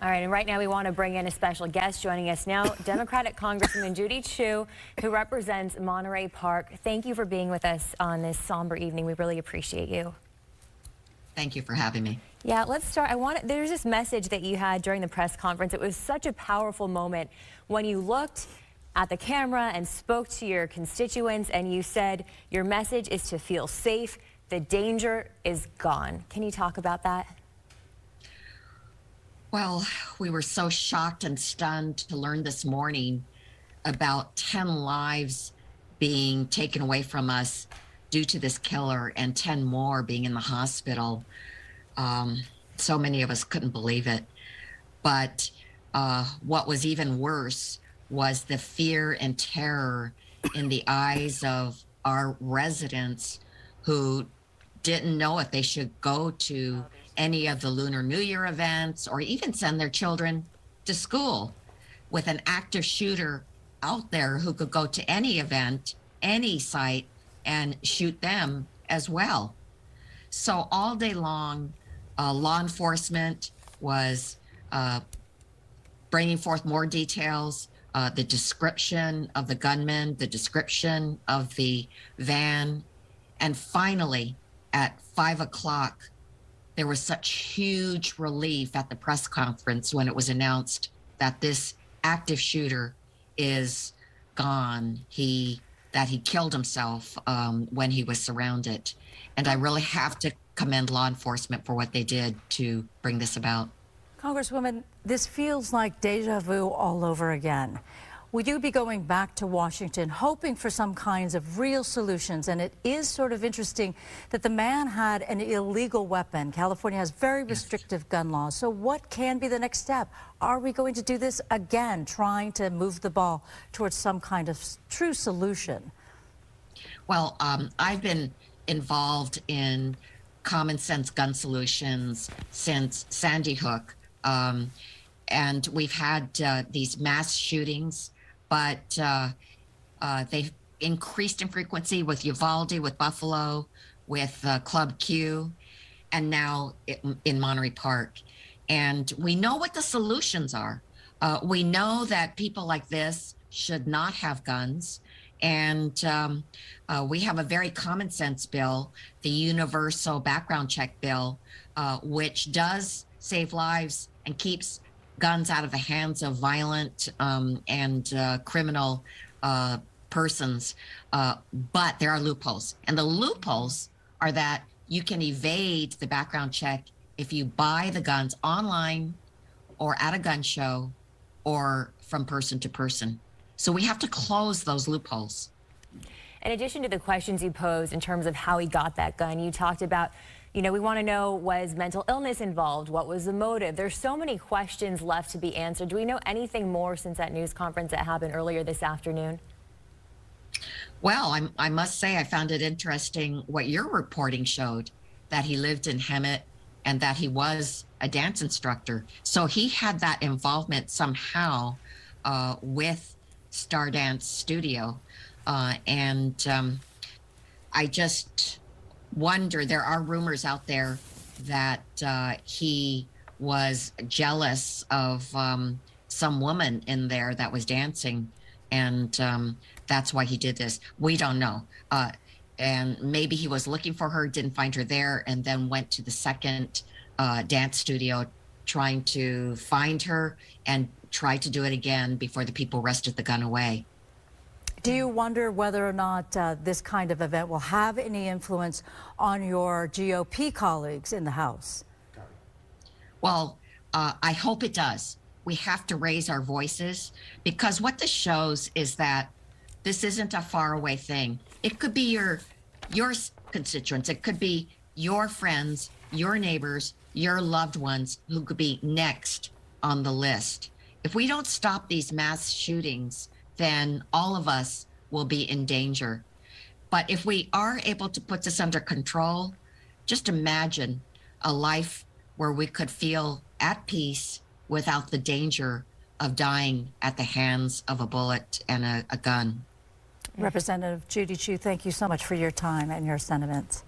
All right, and right now we want to bring in a special guest joining us now, Democratic Congresswoman Judy Chu, who represents Monterey Park. Thank you for being with us on this somber evening. We really appreciate you. Thank you for having me. Yeah, let's start. There's this message that you had during the press conference. It was such a powerful moment when you looked at the camera and spoke to your constituents and you said your message is to feel safe. The danger is gone. Can you talk about that? Well, we were so shocked and stunned to learn this morning about 10 lives being taken away from us due to this killer and 10 more being in the hospital. So many of us couldn't believe it. But what was even worse was the fear and terror in the eyes of our residents who didn't know if they should go to any of the Lunar New Year events or even send their children to school with an active shooter out there who could go to any event, any site, and shoot them as well. So all day long, law enforcement was bringing forth more details, the description of the gunman, the description of the van, and finally, at 5 o'clock, there was such huge relief at the press conference when it was announced that this active shooter is gone. That he killed himself when he was surrounded. And I really have to commend law enforcement for what they did to bring this about. Congresswoman, this feels like deja vu all over again. We do be going back to Washington, hoping for some kinds of real solutions. And it is sort of interesting that the man had an illegal weapon. California has very restrictive gun laws. So what can be the next step? Are we going to do this again, trying to move the ball towards some kind of true solution? Well, I've been involved in common sense gun solutions since Sandy Hook. And we've had these mass shootings, but they've increased in frequency with Uvalde, with Buffalo, with Club Q, and now in Monterey Park. And we know what the solutions are. We know that people like this should not have guns. And we have a very common sense bill, the universal background check bill, which does save lives and keeps guns out of the hands of violent and criminal persons. But there are loopholes. And the loopholes are that you can evade the background check if you buy the guns online or at a gun show or from person to person. So we have to close those loopholes. In addition to the questions you posed in terms of how he got that gun, you talked about, we want to know, was mental illness involved? What was the motive? There's so many questions left to be answered. Do we know anything more since that news conference that happened earlier this afternoon? Well, I must say I found it interesting what your reporting showed, that he lived in Hemet and that he was a dance instructor. So he had that involvement somehow with Star Dance Studio. I just wonder, there are rumors out there that he was jealous of some woman in there that was dancing, and that's why he did this. We don't know. And maybe he was looking for her, didn't find her there, and then went to the second dance studio trying to find her and tried to do it again before the people wrested the gun away. Do you wonder whether or not this kind of event will have any influence on your GOP colleagues in the House? Well, I hope it does. We have to raise our voices, because what this shows is that this isn't a faraway thing. It could be your constituents. It could be your friends, your neighbors, your loved ones who could be next on the list. If we don't stop these mass shootings, then all of us will be in danger. But if we are able to put this under control, just imagine a life where we could feel at peace without the danger of dying at the hands of a bullet and a gun. Representative Judy Chu, thank you so much for your time and your sentiments.